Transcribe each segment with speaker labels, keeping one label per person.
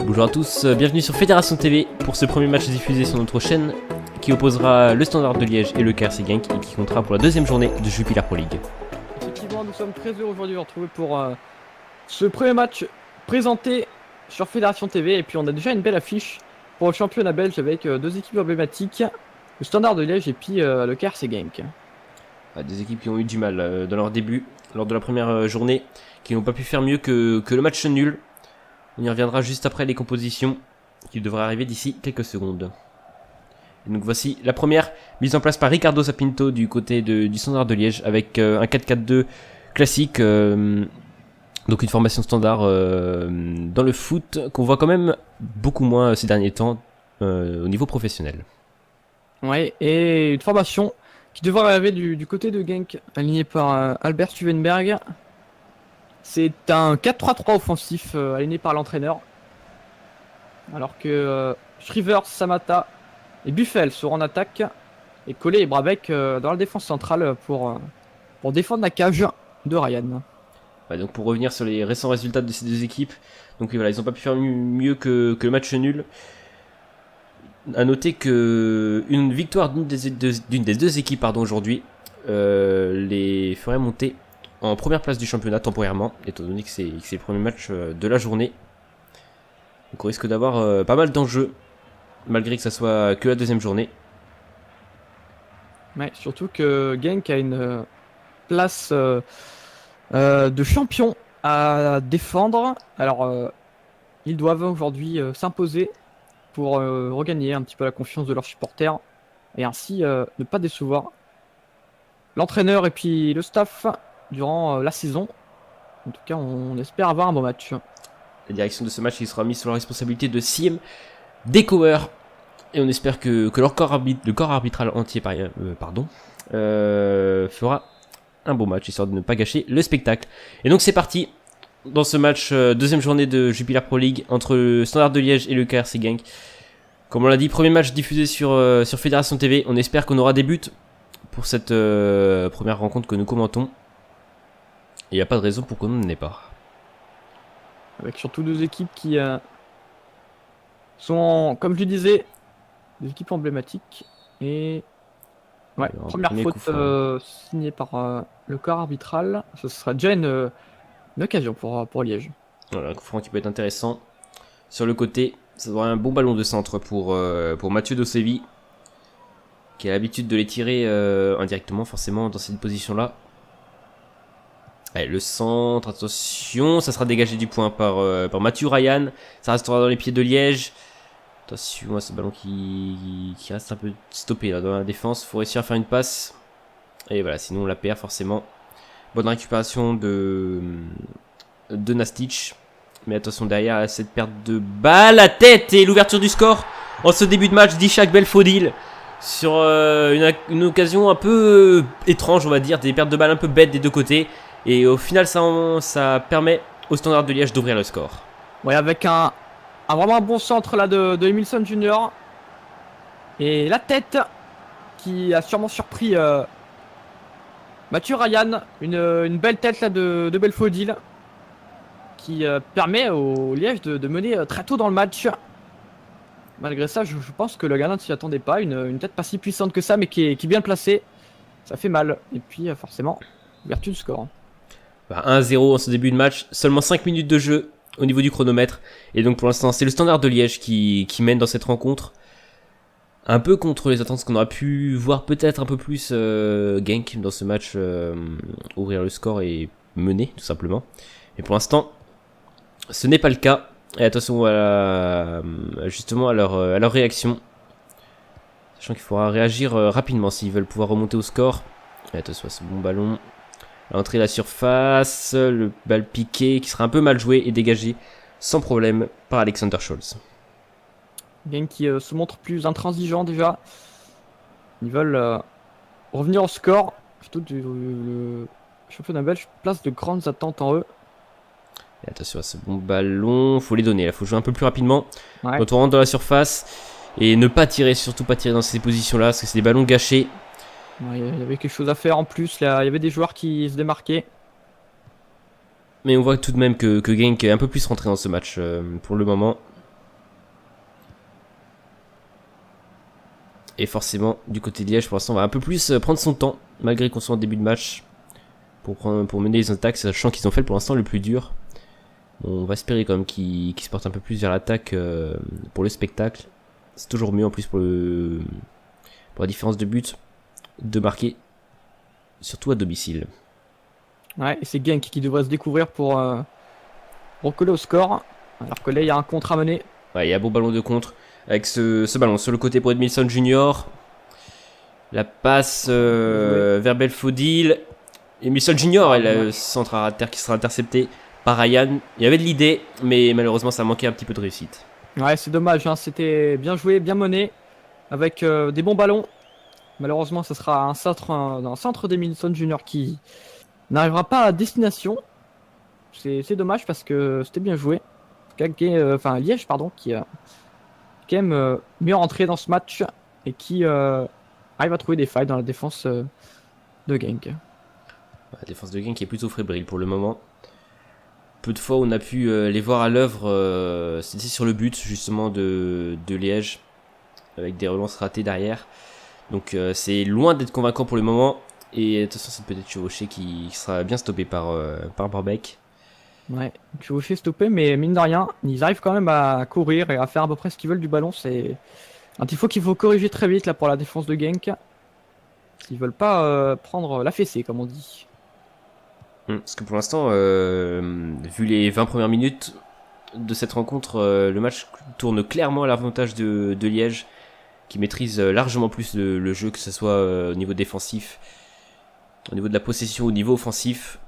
Speaker 1: Bonjour à tous, bienvenue sur Fédération TV pour ce premier match diffusé sur notre chaîne qui opposera le Standard de Liège et le KRC Genk et qui comptera pour la deuxième journée de Jupiler Pro League.
Speaker 2: Effectivement, nous sommes très heureux aujourd'hui de vous retrouver pour ce premier match présenté sur Fédération TV. Et puis on a déjà une belle affiche pour le championnat belge avec deux équipes emblématiques, le Standard de Liège et puis le KRC Genk.
Speaker 1: Des équipes qui ont eu du mal dans leur début, lors de la première journée, qui n'ont pas pu faire mieux que le match nul. On y reviendra juste après les compositions qui devraient arriver d'ici quelques secondes. Et donc voici la première mise en place par Ricardo Sapinto du côté du Standard de Liège avec un 4-4-2 classique. Donc une formation standard dans le foot qu'on voit quand même beaucoup moins ces derniers temps au niveau professionnel.
Speaker 2: Ouais, et une formation qui devrait arriver du côté de Genk, alignée par Albert Stuvenberg. C'est un 4-3-3 offensif aligné par l'entraîneur. Alors que Shriver, Samata et Buffel seront en attaque. Et Collet et Brabeck dans la défense centrale pour défendre la cage de Ryan.
Speaker 1: Ouais, donc pour revenir sur les récents résultats de ces deux équipes, donc voilà, ils n'ont pas pu faire mieux que le match nul. A noter que une victoire d'une des deux équipes aujourd'hui les ferait monter en première place du championnat temporairement, étant donné que c'est le premier match de la journée. Donc on risque d'avoir pas mal d'enjeux, malgré que ça soit que la deuxième journée.
Speaker 2: Ouais, surtout que Genk a une place de champion à défendre. Alors ils doivent aujourd'hui s'imposer pour regagner un petit peu la confiance de leurs supporters et ainsi ne pas décevoir l'entraîneur et puis le staff durant la saison. En tout cas, on espère avoir un bon match.
Speaker 1: La direction de ce match qui sera mise sous la responsabilité de Siem Dekouwer et on espère que le corps arbitral entier fera un bon match histoire de ne pas gâcher le spectacle. Et donc c'est parti dans ce match deuxième journée de Jupiler Pro League entre le Standard de Liège et le KRC Genk. Comme on l'a dit, premier match diffusé sur Fédération TV. On espère qu'on aura des buts pour cette première rencontre que nous commentons. Il n'y a pas de raison pour qu'on n'en ait pas.
Speaker 2: Avec surtout deux équipes qui sont, comme je le disais, des équipes emblématiques. Et ouais, première faute signée par le corps arbitral. Ce sera déjà une occasion pour Liège.
Speaker 1: Voilà, un coup franc qui peut être intéressant. Sur le côté, ça devrait être un bon ballon de centre pour Mathieu Dosevi, qui a l'habitude de les tirer indirectement, forcément, dans cette position-là. Allez, le centre, attention, ça sera dégagé du point par Mathieu Ryan. Ça restera dans les pieds de Liège. Attention, ce ballon qui reste un peu stoppé là, dans la défense. Faut réussir à faire une passe. Et voilà, sinon on la perd forcément. Bonne récupération de Nastic. Mais attention derrière cette perte de balle, la tête et l'ouverture du score en ce début de match d'Ishak Belfodil sur une occasion un peu étrange, on va dire, des pertes de balles un peu bêtes des deux côtés. Et au final, ça permet au Standard de Liège d'ouvrir le score.
Speaker 2: Ouais, avec un vraiment bon centre là de Emilson Junior. Et la tête qui a sûrement surpris Mathieu Ryan. Une belle tête là de Belfodil qui permet au Liège de mener très tôt dans le match. Malgré ça, je pense que le gardien ne s'y attendait pas. Une tête pas si puissante que ça, mais qui est bien placée. Ça fait mal. Et puis forcément, ouverture du score.
Speaker 1: 1-0 en ce début de match, seulement 5 minutes de jeu au niveau du chronomètre. Et donc pour l'instant, c'est le Standard de Liège qui mène dans cette rencontre. Un peu contre les attentes qu'on aurait pu voir peut-être un peu plus Genk dans ce match ouvrir le score et mener tout simplement. Mais pour l'instant, ce n'est pas le cas. Et attention justement à leur réaction. Sachant qu'il faudra réagir rapidement s'ils veulent pouvoir remonter au score. Et attention à ce bon ballon. L'entrée de la surface, le balle piqué qui sera un peu mal joué et dégagé sans problème par Alexander Scholz.
Speaker 2: Genk qui se montre plus intransigeant déjà. Ils veulent revenir au score. Surtout le championnat belge place de grandes attentes en eux.
Speaker 1: Et attention à ce bon ballon, faut les donner, il faut jouer un peu plus rapidement.
Speaker 2: Ouais.
Speaker 1: Quand on rentre dans la surface et ne pas tirer, surtout pas tirer dans ces positions-là, parce que c'est des ballons gâchés.
Speaker 2: Ouais, il y avait quelque chose à faire en plus, là, il y avait des joueurs qui se démarquaient.
Speaker 1: Mais on voit tout de même que Genk est un peu plus rentré dans ce match pour le moment. Et forcément, du côté de Liège, pour l'instant, on va un peu plus prendre son temps, malgré qu'on soit en début de match, pour mener les attaques, sachant qu'ils ont fait pour l'instant le plus dur. On va espérer quand même qu'ils se portent un peu plus vers l'attaque pour le spectacle. C'est toujours mieux en plus pour la différence de but de marquer, surtout à domicile.
Speaker 2: Ouais, et c'est Genk qui devrait se découvrir pour recoller au score. Alors que là, il y a un contre à mener.
Speaker 1: Ouais, il y a un bon ballon de contre avec ce ballon sur le côté pour Edmilson Junior. La passe vers Belfodil. Edmilson Junior, et le centre à terre qui sera intercepté par Ryan. Il y avait de l'idée, mais malheureusement, ça manquait un petit peu de réussite.
Speaker 2: Ouais, c'est dommage, hein. C'était bien joué, bien mené, avec des bons ballons. Malheureusement, ce sera un centre d'Edmilson Junior qui n'arrivera pas à destination. C'est dommage parce que c'était bien joué. Enfin, Liège, pardon, qui aime mieux rentrer dans ce match et qui arrive à trouver des failles dans la défense de Genk.
Speaker 1: La défense de Genk est plutôt fébrile pour le moment. Peu de fois on a pu les voir à l'œuvre, c'était sur le but justement de Liège, avec des relances ratées derrière. Donc c'est loin d'être convaincant pour le moment. Et attention, c'est peut-être chevauché qui sera bien stoppé par Barbeck.
Speaker 2: Ouais, chevauché stoppé, mais mine de rien, ils arrivent quand même à courir et à faire à peu près ce qu'ils veulent du ballon. C'est un tifo qu'il faut corriger très vite là pour la défense de Genk. S'ils veulent pas prendre la fessée, comme on dit.
Speaker 1: Parce que pour l'instant, vu les 20 premières minutes de cette rencontre, le match tourne clairement à l'avantage de Liège, qui maîtrise largement plus le jeu, que ce soit au niveau défensif, au niveau de la possession, au niveau offensif.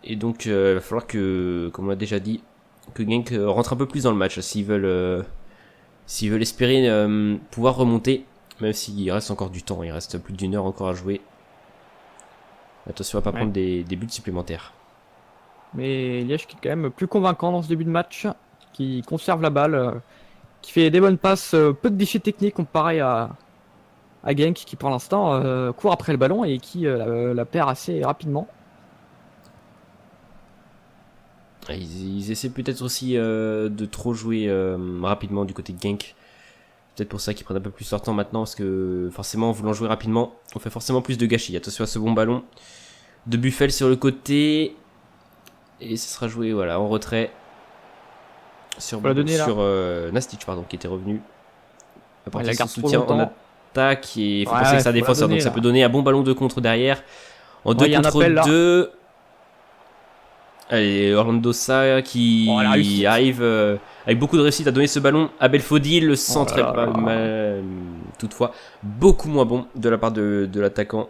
Speaker 1: Et donc, il va falloir que, comme on l'a déjà dit, que Genk rentre un peu plus dans le match s'ils veulent espérer pouvoir remonter, même s'il reste encore du temps, il reste plus d'une heure encore à jouer. Attention à pas prendre des buts supplémentaires.
Speaker 2: Mais Liège qui est quand même plus convaincant dans ce début de match, qui conserve la balle, qui fait des bonnes passes, peu de déchets techniques comparé à Genk qui pour l'instant court après le ballon et qui la perd assez rapidement.
Speaker 1: Ils essaient peut-être aussi de trop jouer rapidement du côté de Genk. Peut-être pour ça qu'ils prennent un peu plus leur temps maintenant, parce que forcément en voulant jouer rapidement, on fait forcément plus de gâchis. Attention à ce bon ballon de Buffel sur le côté. Et ce sera joué voilà, en retrait sur Nastic pardon, qui était revenu apporter son soutien en attaque. Et il faut penser que c'est un défenseur, donc ça peut donner un bon ballon de contre derrière. En 2 contre 2. Allez, Orlando Sa qui arrive avec beaucoup de réussite à donner ce ballon à Belfodil. Le centre est pas mal, toutefois beaucoup moins bon de la part de l'attaquant.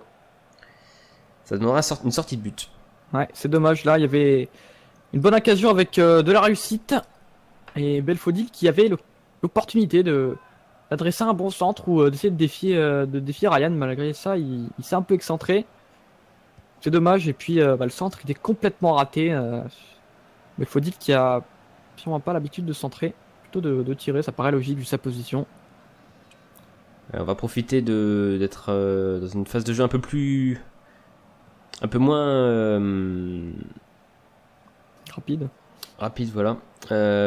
Speaker 1: Ça donnera une sortie de but.
Speaker 2: Ouais, c'est dommage. Là, il y avait une bonne occasion avec de la réussite. Et Belfodil qui avait l'opportunité d'adresser un bon centre ou d'essayer de défier Ryan. Malgré ça, il s'est un peu excentré. C'est dommage. Et puis, le centre était complètement raté. Belfodil qui a sûrement pas l'habitude de centrer, plutôt de tirer. Ça paraît logique vu sa position.
Speaker 1: On va profiter d'être dans une phase de jeu un peu moins rapide, voilà,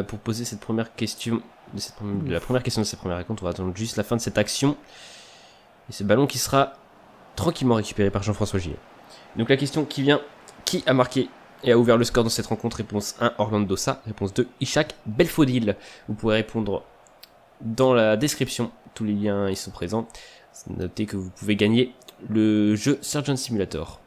Speaker 1: pour poser cette première question la première question de cette première rencontre. On va attendre juste la fin de cette action et ce ballon qui sera tranquillement récupéré par Jean-François Gillet. Donc la question qui vient: qui a marqué et a ouvert le score dans cette rencontre? Réponse 1, Orlando Sa. Réponse 2, Ishak Belfodil. Vous pourrez répondre dans la description, tous les liens ils sont présents. Notez que vous pouvez gagner le jeu Surgeon Simulator.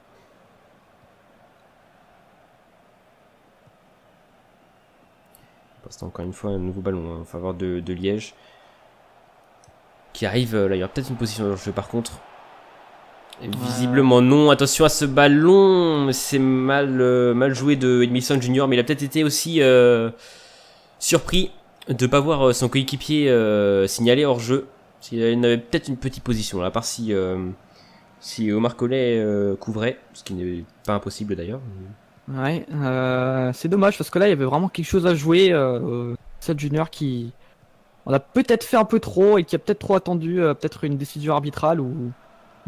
Speaker 1: C'est encore une fois un nouveau ballon en faveur de Liège qui arrive. Là il y aura peut-être une position de jeu par contre. Et visiblement non. Attention à ce ballon, c'est mal joué de Edmilson Junior, mais il a peut-être été aussi surpris de ne pas voir son coéquipier signaler hors jeu. Il avait peut-être une petite position là, à part si Omar Collet couvrait, ce qui n'est pas impossible d'ailleurs.
Speaker 2: Ouais, c'est dommage parce que là il y avait vraiment quelque chose à jouer. Cette junior qui on a peut-être fait un peu trop et qui a peut-être trop attendu, peut-être une décision arbitrale ou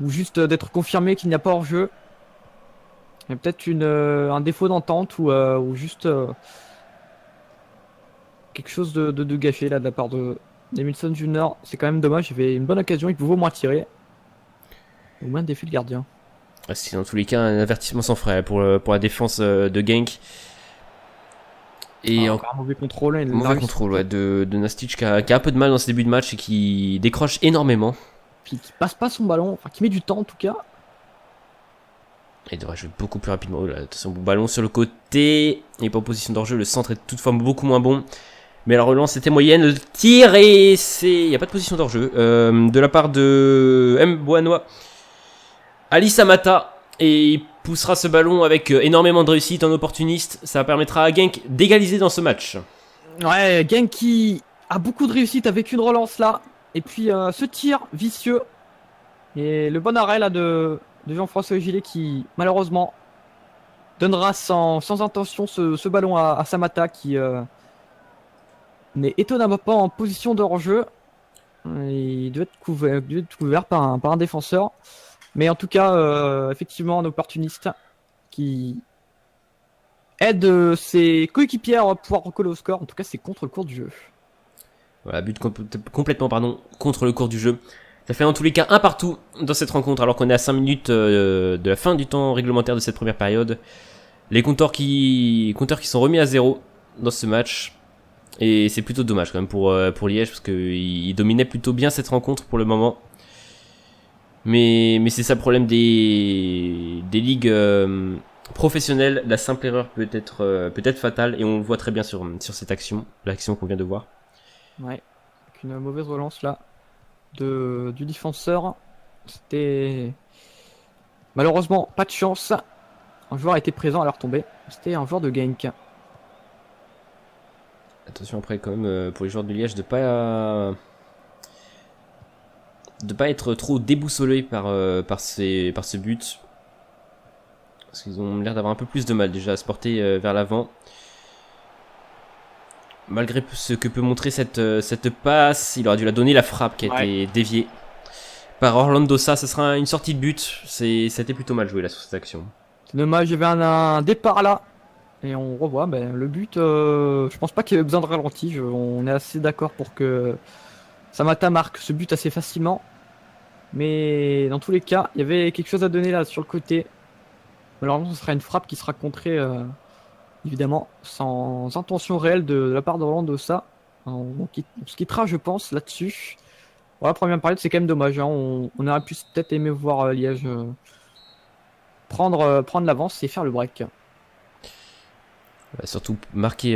Speaker 2: juste d'être confirmé qu'il n'y a pas hors jeu. Il y a peut-être un défaut d'entente ou juste quelque chose de gâché là de la part de Emilson Junior, c'est quand même dommage, il avait une bonne occasion, il pouvait au moins tirer. Au moins défier le gardien.
Speaker 1: C'est dans tous les cas un avertissement sans frais pour la défense de Genk. Et
Speaker 2: Encore un mauvais contrôle.
Speaker 1: mauvais contrôle ouais, de Nastic qui a un peu de mal dans ce début de match et qui décroche énormément.
Speaker 2: Puis qui passe pas son ballon, enfin qui met du temps en tout cas.
Speaker 1: Il devrait jouer beaucoup plus rapidement. Oh là, attention, bon ballon sur le côté. Il n'est pas en position d'hors-jeu. Le centre est toutefois beaucoup moins bon. Mais la relance était moyenne. Le tir et il n'y a pas de position d'hors-jeu. De la part de Mbouanoua. Ali Samata. Et il poussera ce ballon avec énormément de réussite en opportuniste. Ça permettra à Genk d'égaliser dans ce match.
Speaker 2: Ouais, Genk qui a beaucoup de réussite avec une relance là. Et puis ce tir vicieux. Et le bon arrêt là de Jean-François Gillet qui malheureusement donnera sans intention ce ballon à Samata qui n'est étonnamment pas en position de hors-jeu. Il doit être couvert par un défenseur. Mais en tout cas, effectivement, un opportuniste qui aide ses coéquipiers à pouvoir recoller au score. En tout cas, c'est contre le cours du jeu.
Speaker 1: Voilà, but complètement contre le cours du jeu. Ça fait en tous les cas un partout dans cette rencontre alors qu'on est à 5 minutes de la fin du temps réglementaire de cette première période. Les compteurs qui sont remis à 0 dans ce match. Et c'est plutôt dommage quand même pour Liège parce qu'il dominait plutôt bien cette rencontre pour le moment. Mais c'est ça le problème des ligues professionnelles. La simple erreur peut être fatale et on le voit très bien sur cette l'action qu'on vient de voir.
Speaker 2: Ouais, avec une mauvaise relance là du défenseur. C'était malheureusement pas de chance. Un joueur était présent à leur tomber. C'était un joueur de Genk.
Speaker 1: Attention après quand même pour les joueurs de Liège de pas être trop déboussolés par ce but. Parce qu'ils ont l'air d'avoir un peu plus de mal déjà à se porter vers l'avant. Malgré ce que peut montrer cette passe, il aurait dû la donner, la frappe qui a été déviée par Orlando. Ça sera une sortie de but. C'était plutôt mal joué là sur cette action.
Speaker 2: C'est dommage, il y avait un départ là. Et on revoit le but. Je pense pas qu'il y avait besoin de ralenti. On est assez d'accord pour que Samata marque ce but assez facilement. Mais dans tous les cas, il y avait quelque chose à donner là sur le côté. Malheureusement, ce sera une frappe qui sera contrée. Évidemment, sans intention réelle de la part d'Orlando ça. On se quittera, je pense, là-dessus. Voilà, première période, c'est quand même dommage. Hein. On aurait pu peut-être aimer voir Liège prendre l'avance et faire le break.
Speaker 1: Surtout marquer,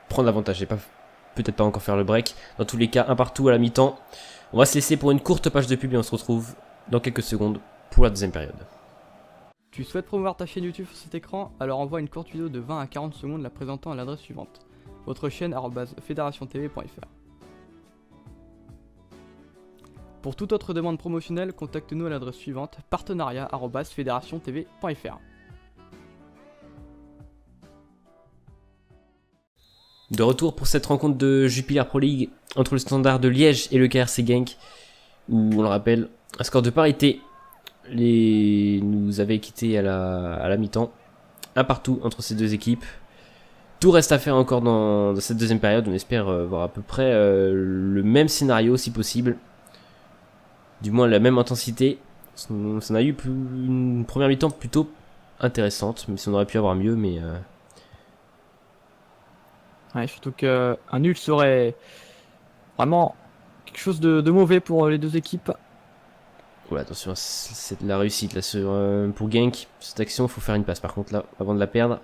Speaker 1: prendre l'avantage et peut-être pas encore faire le break. Dans tous les cas, un partout à la mi-temps. On va se laisser pour une courte page de pub et on se retrouve dans quelques secondes pour la deuxième période.
Speaker 2: Tu souhaites promouvoir ta chaîne YouTube sur cet écran? Alors envoie une courte vidéo de 20 à 40 secondes la présentant à l'adresse suivante. Votre chaîne @fédérationtv.fr. Pour toute autre demande promotionnelle, contacte-nous à l'adresse suivante partenariat@fédérationtv.fr.
Speaker 1: De retour pour cette rencontre de Jupiler Pro League entre le Standard de Liège et le KRC Genk, où on le rappelle, un score de parité nous avait quitté à la mi-temps. Un partout entre ces deux équipes. Tout reste à faire encore dans cette deuxième période. On espère voir à peu près le même scénario si possible. Du moins la même intensité. Ça a eu une première mi-temps plutôt intéressante, même si on aurait pu avoir mieux, mais...
Speaker 2: Ouais, surtout qu'un nul serait vraiment quelque chose de mauvais pour les deux équipes.
Speaker 1: Ouais, attention, c'est de la réussite là pour Genk. Cette action, il faut faire une passe par contre là, avant de la perdre.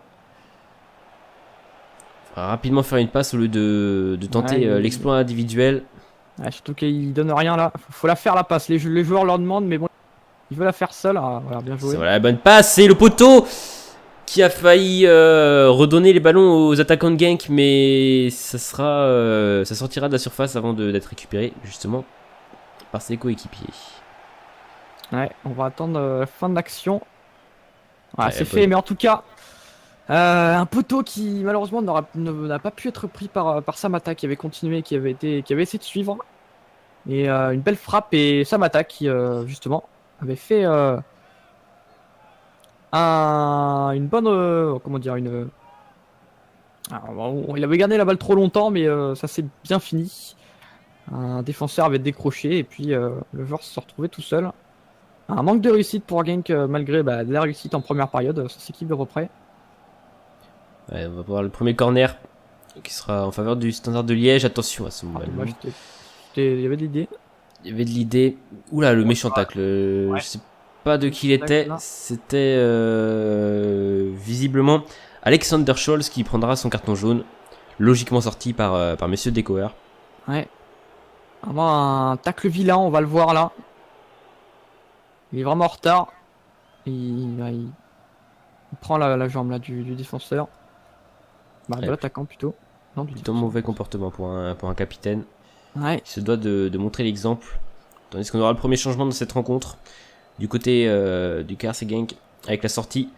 Speaker 1: Il faut rapidement faire une passe au lieu de tenter l'exploit individuel.
Speaker 2: Ouais, surtout qu'il donne rien là. Faut la faire la passe. Les joueurs leur demandent, mais bon, il veut la faire seul. Ah, voilà, bien joué.
Speaker 1: Voilà la bonne passe, c'est le poteau qui a failli redonner les ballons aux attaquants de Genk, mais ça sortira de la surface avant d'être récupéré justement par ses coéquipiers.
Speaker 2: Ouais, on va attendre la fin de l'action. Voilà, c'est fait, mais en tout cas, un poteau qui malheureusement n'a pas pu être pris par Samata qui avait continué, qui avait essayé de suivre. Et une belle frappe et Samata qui justement avait fait une bonne, comment dire, il avait gardé la balle trop longtemps, mais ça s'est bien fini. Un défenseur avait décroché et puis le joueur se retrouvait tout seul. Un manque de réussite pour Genk malgré de la réussite en première période. Ça s'équilibre de près.
Speaker 1: Ouais, on va voir le premier corner qui sera en faveur du Standard de Liège. Attention à ce
Speaker 2: Ah,
Speaker 1: ballon.
Speaker 2: dommage, il y avait de l'idée.
Speaker 1: Il y avait de l'idée. Oula, le méchant tacle.
Speaker 2: Ouais.
Speaker 1: Je sais pas de qui il était. C'était visiblement Alexander Scholz qui prendra son carton jaune. Logiquement sorti par Monsieur Decoer.
Speaker 2: Ouais. Vraiment un tacle vilain, on va le voir là. Il est vraiment en retard. Il prend la jambe là du défenseur. De l'attaquant plutôt. Non, du
Speaker 1: Plutôt mauvais comportement pour un capitaine.
Speaker 2: Ouais.
Speaker 1: Il se doit de montrer l'exemple. Tandis qu'on aura le premier changement de cette rencontre du côté du KRC Genk avec la sortie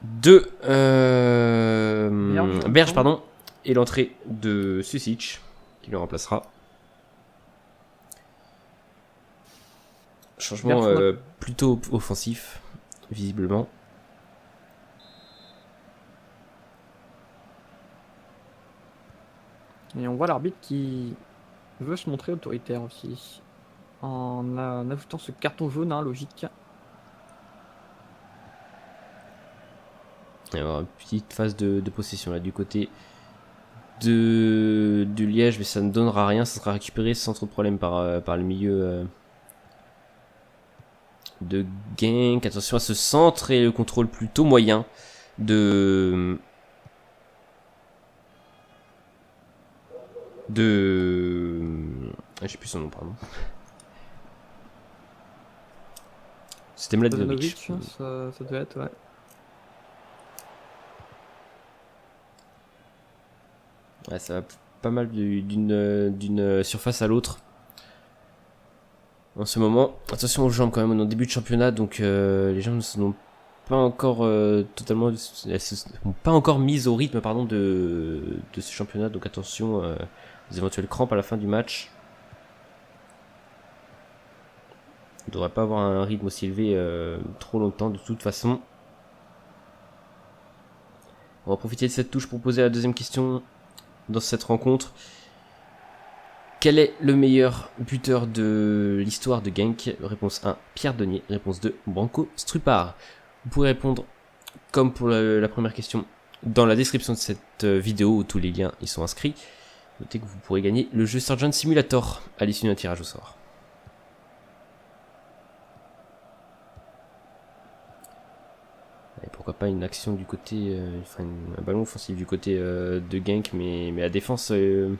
Speaker 1: de Berge pardon, et l'entrée de Susic qui le remplacera. Changement plutôt offensif visiblement.
Speaker 2: Et on voit l'arbitre qui veut se montrer autoritaire aussi. En ajoutant ce carton jaune, logique.
Speaker 1: Il va y avoir une petite phase de possession là du côté de Liège, mais ça ne donnera rien. Ça sera récupéré sans trop de problème par le milieu de Genk. Attention à ce centre et le contrôle plutôt moyen de je sais plus son nom, pardon. C'était Mladenovic.
Speaker 2: Ça devait être, ouais.
Speaker 1: Ouais, ça va pas mal d'une surface à l'autre. En ce moment, attention aux jambes quand même, on est en début de championnat, donc les jambes ne sont pas encore totalement, elles se sont pas encore mises au rythme de ce championnat, donc attention aux éventuelles crampes à la fin du match. On ne devrait pas avoir un rythme aussi élevé trop longtemps de toute façon. On va profiter de cette touche pour poser la deuxième question dans cette rencontre. Quel est le meilleur buteur de l'histoire de Genk? Réponse 1, Pierre Denier. Réponse 2, Branko Strupar. Vous pourrez répondre comme pour la première question dans la description de cette vidéo où tous les liens y sont inscrits. Notez que vous pourrez gagner le jeu Surgeon Simulator à l'issue d'un tirage au sort. Et pourquoi pas une action du côté, un ballon offensif du côté de Genk, mais la défense de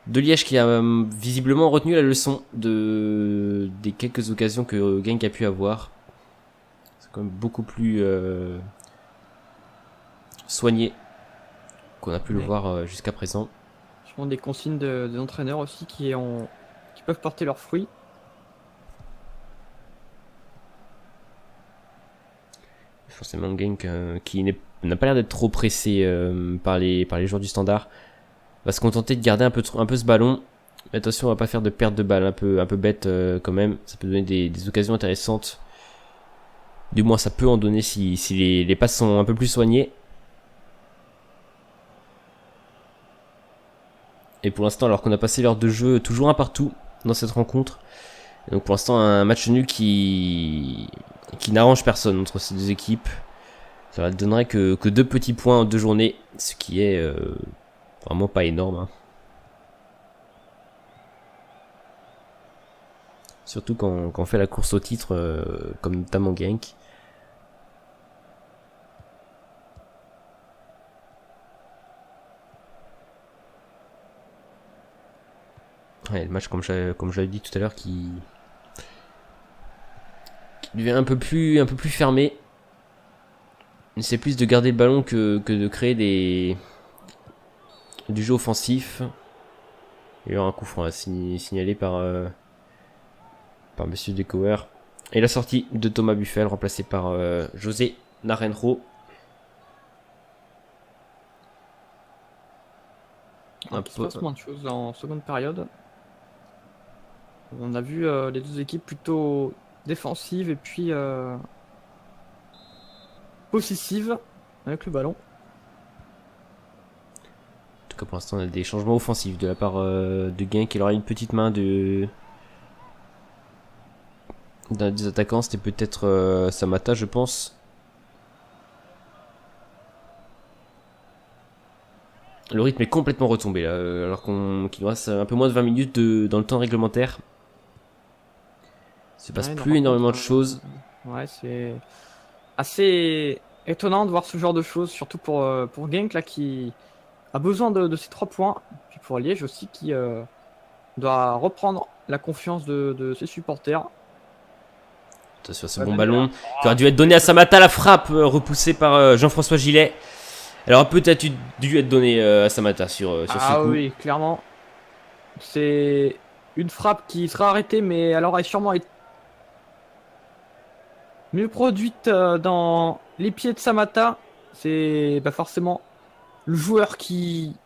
Speaker 1: Liège qui a visiblement retenu la leçon des quelques occasions que Genk a pu avoir. C'est quand même beaucoup plus soigné qu'on a pu le voir jusqu'à présent.
Speaker 2: Je prends des consignes des entraîneurs aussi qui peuvent porter leurs fruits.
Speaker 1: Forcément Genk qui n'a pas l'air d'être trop pressé par les joueurs du Standard. Va se contenter de garder un peu ce ballon. Mais attention, on va pas faire de perte de balle un peu bête quand même. Ça peut donner des occasions intéressantes. Du moins, ça peut en donner si les passes sont un peu plus soignées. Et pour l'instant, alors qu'on a passé l'heure de jeu, toujours un partout dans cette rencontre. Et donc pour l'instant, un match nul qui n'arrange personne entre ces deux équipes. Ça ne donnerait que 2 petits points en 2 journées, ce qui est vraiment pas énorme. Hein. Surtout quand on fait la course au titre, comme notamment Genk. Ouais, le match, comme j'avais dit tout à l'heure, qui devient un peu plus fermé. C'est plus de garder le ballon que de créer du jeu offensif. Il y aura un coup franc signalé par Monsieur Decoer. Et la sortie de Thomas Buffel remplacé par José Narenro.
Speaker 2: Il se passe moins de choses en seconde période. On a vu les deux équipes plutôt défensives et puis possessives avec le ballon.
Speaker 1: En tout tout cas, pour l'instant, on a des changements offensifs de la part de Genk. Il aura une petite main d'un des attaquants. C'était peut-être Samata, je pense. Le rythme est complètement retombé là, alors qu'il nous reste un peu moins de 20 minutes dans le temps réglementaire. Il se passe plus énormément de choses.
Speaker 2: Ouais, c'est assez étonnant de voir ce genre de choses, surtout pour Genk là qui a besoin de ces 3 points. Puis pour Liège aussi qui doit reprendre la confiance de ses supporters.
Speaker 1: Attention à ce bon ballon qui aurait dû être donné à Samata. La frappe repoussée par Jean-François Gillet. Alors peut-être dû être donné à Samata sur ce coup.
Speaker 2: Ah oui, clairement. C'est une frappe qui sera arrêtée, mais elle aurait sûrement été mieux produite dans les pieds de Samata. C'est forcément le joueur qui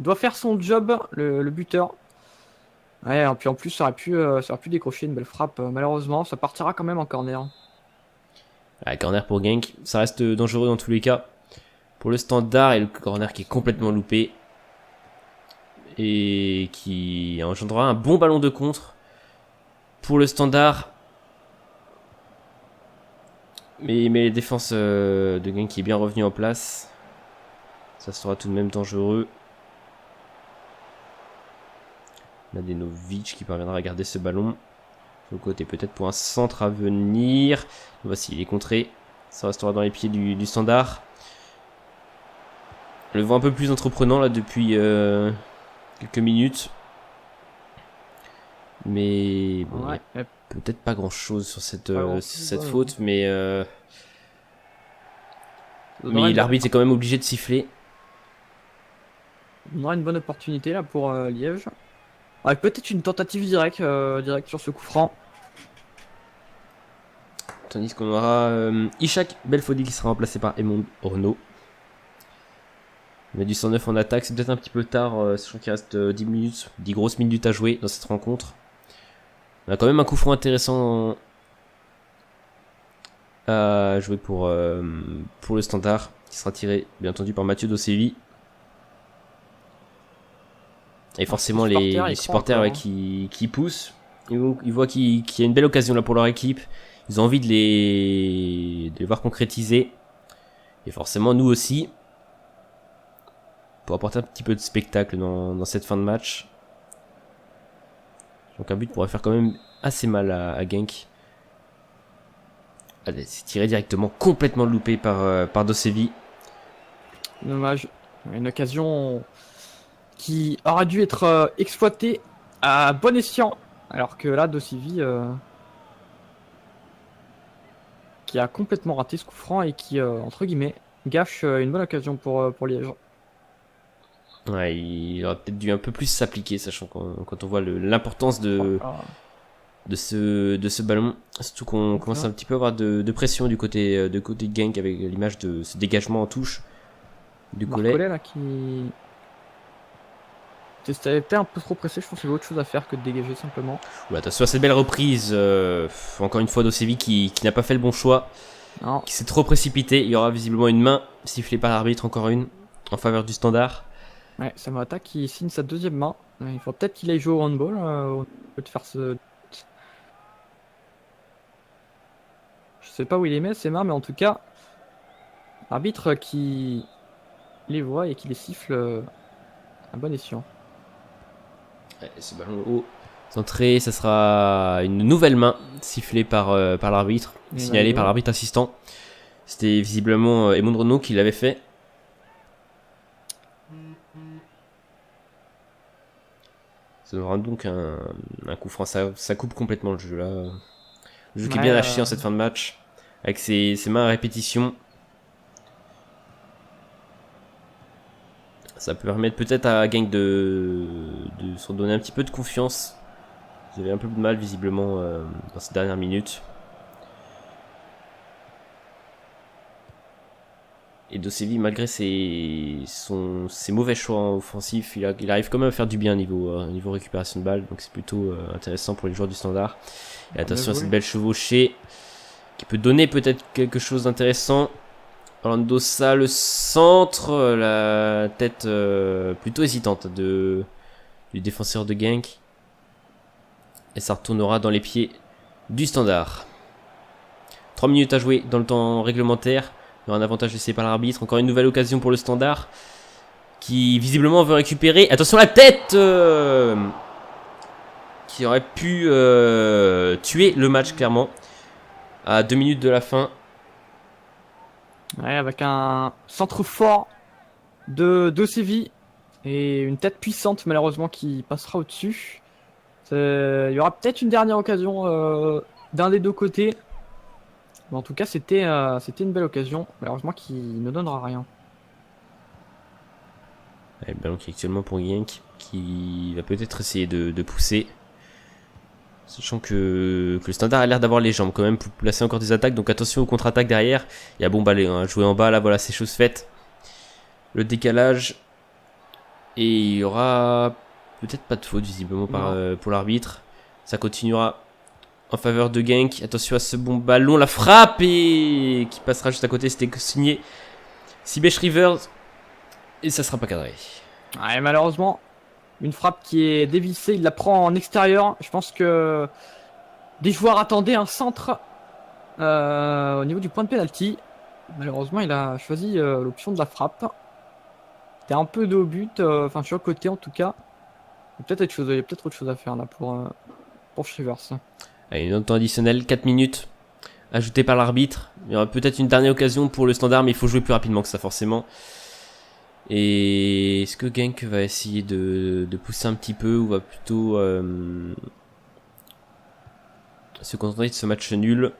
Speaker 2: doit faire son job, le buteur. Ouais, et puis en plus, ça aurait pu décrocher une belle frappe. Malheureusement, ça partira quand même en corner.
Speaker 1: Corner pour Genk, ça reste dangereux dans tous les cas. Pour le Standard, et le corner qui est complètement loupé. Et qui engendrera un bon ballon de contre pour le Standard. Mais les défenses de Genk qui est bien revenu en place. Ça sera tout de même dangereux. Mladenovic qui parviendra à garder ce ballon. De côté peut-être pour un centre à venir. Voici, il est contré. Ça restera dans les pieds du Standard. On le voit un peu plus entreprenant là depuis quelques minutes. Mais bon,
Speaker 2: Ouais.
Speaker 1: peut-être pas grand chose sur cette faute. Mais l'arbitre est quand même obligé de siffler.
Speaker 2: On aura une bonne opportunité là pour Liège. Avec peut-être une tentative directe sur ce coup franc.
Speaker 1: Tandis qu'on aura Ishak Belfodil qui sera remplacé par Emond Orno. Mais du 109 en attaque, c'est peut-être un petit peu tard, sachant qu'il reste 10 grosses minutes à jouer dans cette rencontre. On a quand même un coup franc intéressant à jouer pour le Standard, qui sera tiré bien entendu par Mathieu Dosevi. Et forcément les supporters qui poussent, ils voient qu'il y a une belle occasion là pour leur équipe. Ils ont envie de les voir concrétiser. Et forcément nous aussi. Pour apporter un petit peu de spectacle dans cette fin de match. Donc un but pourrait faire quand même assez mal à Genk. Allez, c'est tiré directement, complètement loupé par Dosevi.
Speaker 2: Dommage. Une occasion qui aurait dû être exploitée à bon escient. Alors que là, Dosevi qui a complètement raté ce coup franc et qui, entre guillemets, gâche une bonne occasion pour Liège.
Speaker 1: Ouais, il aurait peut-être dû un peu plus s'appliquer, sachant quand on voit l'importance de ce ballon. Surtout qu'on commence un petit peu à avoir de pression du côté de Genk avec l'image de ce dégagement en touche du Collet.
Speaker 2: Collet là qui était un peu trop pressé, je pense qu'il y avait autre chose à faire que de dégager simplement.
Speaker 1: Ouais, attention à cette belle reprise, encore une fois Dosevi qui n'a pas fait le bon choix,
Speaker 2: non.
Speaker 1: Qui s'est trop précipité. Il y aura visiblement une main sifflée par l'arbitre, encore une, en faveur du Standard.
Speaker 2: Ouais, Samata qui signe sa deuxième main. Il faut peut-être qu'il aille jouer au handball au lieu de faire ce... Je sais pas où il les met ces mains, mais en tout cas, l'arbitre qui les voit et qui les siffle à bon escient.
Speaker 1: Ouais, ce ballon haut centré, ça sera une nouvelle main sifflée par l'arbitre, signalée par l'arbitre assistant. C'était visiblement Emond Renault qui l'avait fait. Ça donnera donc un coup franc, ça coupe complètement le jeu là. Le jeu qui est bien lâché en cette fin de match, avec ses mains à répétition. Ça peut permettre peut-être à Genk de se redonner un petit peu de confiance. Ils avaient un peu de mal visiblement dans ces dernières minutes. Et Dosevi, malgré ses mauvais choix offensifs, il arrive quand même à faire du bien niveau récupération de balles. Donc c'est plutôt intéressant pour les joueurs du Standard. Et attention à cette belle chevauchée qui peut donner peut-être quelque chose d'intéressant. Orlando ça, le centre, la tête plutôt hésitante du défenseur de Genk. Et ça retournera dans les pieds du Standard. 3 minutes à jouer dans le temps réglementaire. Il y aura un avantage laissé par l'arbitre. Encore une nouvelle occasion pour le Standard. Qui visiblement veut récupérer. Attention la tête qui aurait pu tuer le match clairement. À 2 minutes de la fin.
Speaker 2: Ouais, avec un centre fort de Séville. Et une tête puissante malheureusement qui passera au-dessus. Il y aura peut-être une dernière occasion d'un des deux côtés. Mais en tout cas, c'était une belle occasion. Malheureusement, qui ne donnera rien.
Speaker 1: Le ballon qui est actuellement pour Genk, qui va peut-être essayer de pousser. Sachant que le Standard a l'air d'avoir les jambes quand même pour placer encore des attaques. Donc attention aux contre-attaques derrière. Il y a Bombalé à jouer en bas. Là, voilà, c'est chose faite. Le décalage. Et il y aura peut-être pas de faute visiblement pour l'arbitre. Ça continuera en faveur de Genk. Attention à ce bon ballon. La frappe et qui passera juste à côté. C'était signé Sibesh Rivers. Et ça sera pas cadré.
Speaker 2: Ouais, malheureusement, une frappe qui est dévissée. Il la prend en extérieur. Je pense que des joueurs attendaient un centre au niveau du point de pénalty. Malheureusement, il a choisi l'option de la frappe. C'était un peu de haut but. Enfin, sur le côté en tout cas. Il y a peut-être autre chose à faire là pour Shivers.
Speaker 1: Allez, une temps additionnel, 4 minutes. Ajouté par l'arbitre. Il y aura peut-être une dernière occasion pour le Standard, mais il faut jouer plus rapidement que ça forcément. Et est-ce que Genk va essayer de pousser un petit peu ou va plutôt se contenter de ce match nul?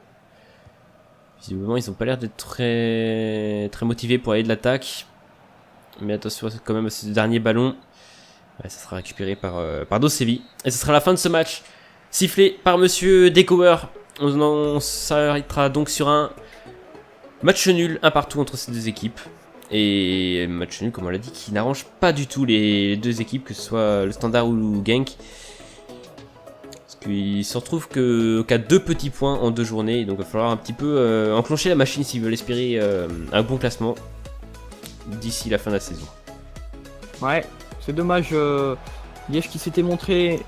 Speaker 1: Visiblement, ils n'ont pas l'air d'être très motivés pour aller de l'attaque. Mais attention quand même à ce dernier ballon. Ouais, ça sera récupéré par Dosevi. Et ce sera la fin de ce match. Sifflé par Monsieur Dekower. On s'arrêtera donc sur un match nul, un partout entre ces deux équipes. Et match nul, comme on l'a dit, qui n'arrange pas du tout les deux équipes, que ce soit le Standard ou Genk. Parce qu'ils se retrouvent qu'à 2 petits points en 2 journées. Donc il va falloir un petit peu enclencher la machine s'ils veulent espérer un bon classement d'ici la fin de la saison. Ouais,
Speaker 2: c'est dommage. Liège qui s'était montré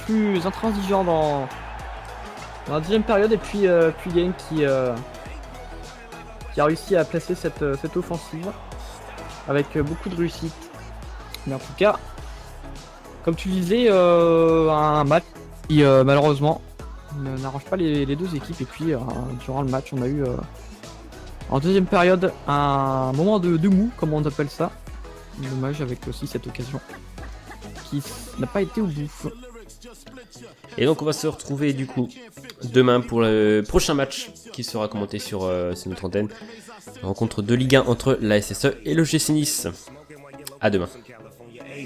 Speaker 2: plus intransigeant dans la deuxième période. Et puis Genk qui a réussi à placer cette offensive avec beaucoup de réussite. Mais en tout cas, comme tu disais, un match qui malheureusement n'arrange pas les deux équipes. Et puis durant le match, on a eu en deuxième période un moment de mou, comme on appelle ça. Dommage, avec aussi cette occasion qui n'a pas été au bout.
Speaker 1: Et donc on va se retrouver du coup demain pour le prochain match qui sera commenté sur notre antenne. Rencontre de Ligue 1 entre la SSE et le GC Nice. À demain.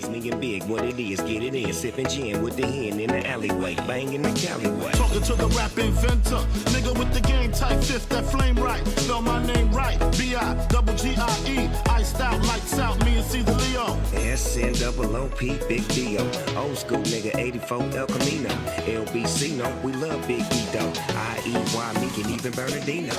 Speaker 3: Nigga big, what it is, get it in, sipping gin with the hen in the alleyway, banging the Callaway. Talking to the rap inventor, nigga with the game type fifth, that flame right, spell my name right, B-I-double-G-I-E, iced out, lights out, me and Caesar Leo. S-N-double-O-P, Big D-O, old school nigga, 84 El Camino, LBC, no, we love Big E-Doe, I-E-Y, me and even Bernardino.